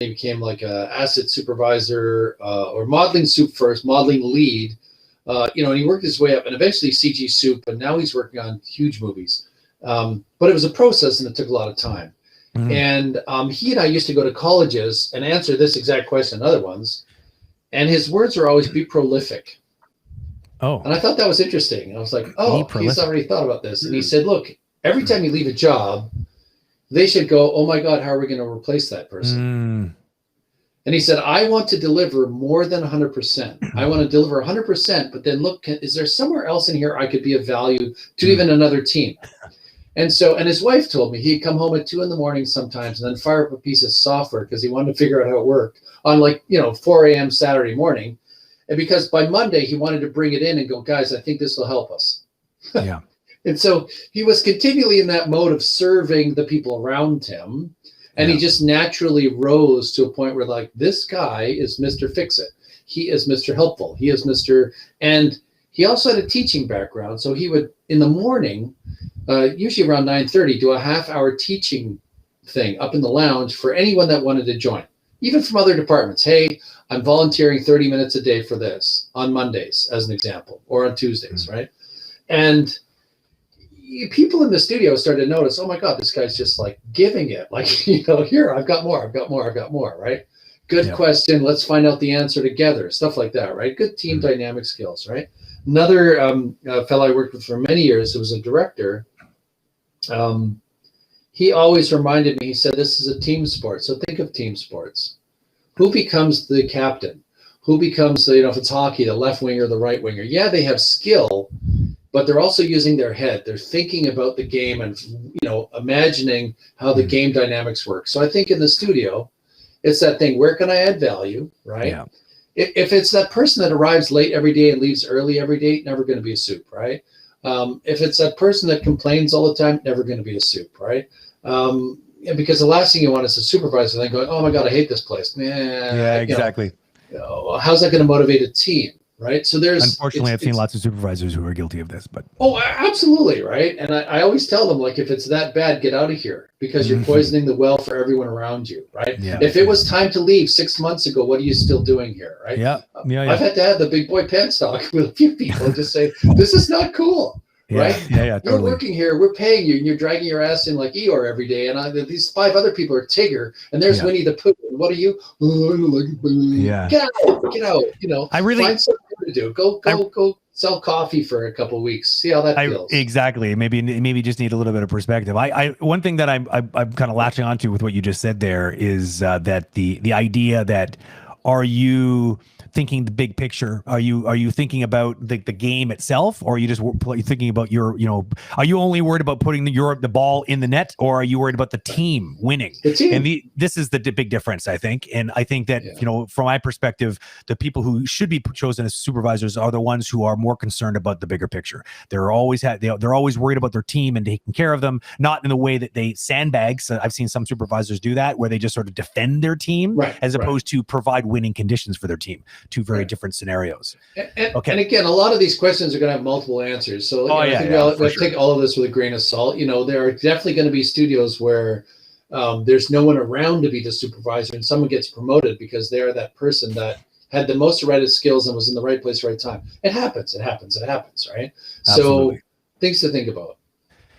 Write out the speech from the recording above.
he became like a asset supervisor or modeling soup first, modeling lead. And he worked his way up and eventually CG Soup, and now he's working on huge movies. But it was a process and it took a lot of time. And he and I used to go to colleges and answer this exact question and other ones. And his words are always be prolific. Oh. And I thought that was interesting. And I was like, oh, he's already thought about this. And he said, look, every time you leave a job, they should go, oh my God, how are we going to replace that person? And he said, I want to deliver more than 100%. I want to deliver 100%, but then look, is there somewhere else in here I could be of value to even another team? And his wife told me he'd come home at 2 a.m. sometimes and then fire up a piece of software because he wanted to figure out how it worked on 4 a.m. Saturday morning. And because by Monday he wanted to bring it in and go, guys, I think this will help us. Yeah. And so he was continually in that mode of serving the people around him. And he just naturally rose to a point where like, this guy is Mr. Fix-It. He is Mr. Helpful. He is Mr. And he also had a teaching background. So he would, in the morning, usually around 9:30, do a half-hour teaching thing up in the lounge for anyone that wanted to join, even from other departments. Hey, I'm volunteering 30 minutes a day for this on Mondays, as an example, or on Tuesdays, right? And people in the studio started to notice, oh my God, this guy's just like giving it. Like, here, I've got more, right? Good question. Let's find out the answer together. Stuff like that, right? Good team dynamic skills, right? Another fellow I worked with for many years, who was a director, he always reminded me, he said, this is a team sport. So think of team sports. Who becomes the captain? Who becomes, if it's hockey, the left winger, the right winger? Yeah, they have skill, but they're also using their head. They're thinking about the game and, imagining how the game dynamics work. So I think in the studio, it's that thing, where can I add value, right? Yeah. If it's that person that arrives late every day and leaves early every day, never going to be a soup, right? If it's that person that complains all the time, never going to be a soup, right? Because the last thing you want is a supervisor then going, oh my God, I hate this place. Yeah, exactly. How's that going to motivate a team? Right. So unfortunately, I've seen lots of supervisors who are guilty of this, but. Oh, absolutely. Right. And I always tell them, like, if it's that bad, get out of here because you're poisoning the well for everyone around you. Right. Yeah. If it was time to leave 6 months ago, what are you still doing here? Right. Yeah. I've had to have the big boy pants talk with a few people and just say, this is not cool. Right? Yeah, totally. You're working here, we're paying you, and you're dragging your ass in like Eeyore every day. And these 5 other people are Tigger, and there's Winnie the Pooh. And what are you? Get out. I really find something to do. Go sell coffee for a couple of weeks. See how that feels. Exactly. Maybe just need a little bit of perspective. One thing that I'm kind of latching onto with what you just said there is that the idea that, are you thinking the big picture? Are you thinking about the game itself, or are you just thinking about are you only worried about putting the ball in the net, or are you worried about the team winning? The team. And this is the big difference, I think. And I think that, from my perspective, the people who should be chosen as supervisors are the ones who are more concerned about the bigger picture. They're always worried about their team and taking care of them, not in the way that they sandbag. So I've seen some supervisors do that, where they just sort of defend their team as opposed to provide winning conditions for their team. Two very different scenarios. And again, a lot of these questions are going to have multiple answers. So I think let's take all of this with a grain of salt. There are definitely going to be studios where there's no one around to be the supervisor, and someone gets promoted because they're that person that had the most right skills and was in the right place, right time. It happens, right? Absolutely. So things to think about.